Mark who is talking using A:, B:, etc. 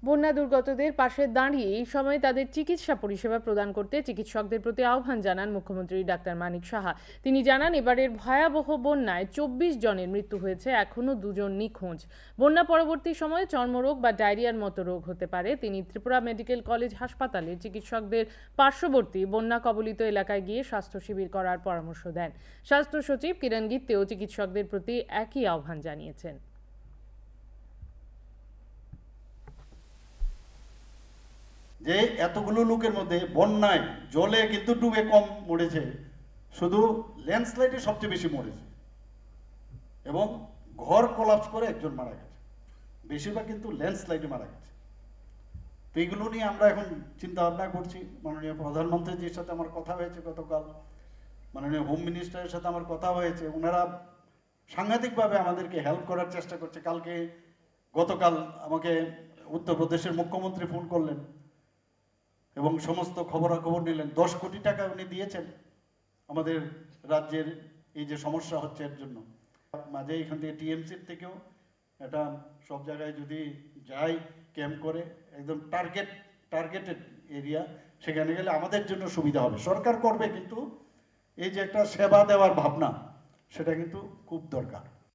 A: বন্যা দুর্গতদের পাশে দাঁড়িয়ে এই সময় তাদের চিকিৎসা পরিষেবা প্রদান করতে চিকিৎসকদের প্রতি আহ্বান জানান মুখ্যমন্ত্রী ডাক্তার মানিক সাহা। তিনি জানান, এবারের ভয়াবহ বন্যায় 24 জনের মৃত্যু হয়েছে, এখনও 2 জন নিখোঁজ। বন্যা পরবর্তী সময়ে চর্মরোগ বা ডায়রিয়ার মতো রোগ হতে পারে। তিনি ত্রিপুরা মেডিকেল কলেজ হাসপাতালের চিকিৎসকদের পার্শ্ববর্তী বন্যা কবলিত এলাকায় গিয়ে স্বাস্থ্য শিবির করার পরামর্শ দেন। স্বাস্থ্য সচিব কিরণ গিত্তেও চিকিৎসকদের প্রতি একই আহ্বান জানিয়েছেন।
B: যে এতগুলো লোকের মধ্যে বন্যায় জলে কিন্তু ডুবে কম মরেছে, শুধু ল্যান্ডস্লাইডে সবচেয়ে বেশি মরেছে এবং ঘর কোলাপস করে একজন মারা গেছে, বেশিরভাগ কিন্তু ল্যান্ডস্লাইডে মারা গেছে। তো এইগুলো নিয়ে আমরা এখন চিন্তা ভাবনা করছি। মাননীয় প্রধানমন্ত্রীজির সাথে আমার কথা হয়েছে গতকাল, মাননীয় হোম মিনিস্টারের সাথে আমার কথা হয়েছে। ওনারা সাংঘাতিকভাবে আমাদেরকে হেল্প করার চেষ্টা করছে। গতকাল আমাকে উত্তরপ্রদেশের মুখ্যমন্ত্রী ফোন করলেন এবং সমস্ত খবরাখবর নিলেন। 10 কোটি টাকা উনি দিয়েছেন আমাদের রাজ্যের এই যে সমস্যা হচ্ছে এর জন্য। মাঝে এখান থেকে টিএমসির থেকেও এটা সব জায়গায় যদি যাই ক্যাম্প করে, একদম টার্গেটেড এরিয়া, সেখানে গেলে আমাদের জন্য সুবিধা হবে। সরকার করবে, কিন্তু এই যে একটা সেবা দেওয়ার ভাবনা, সেটা কিন্তু খুব দরকার।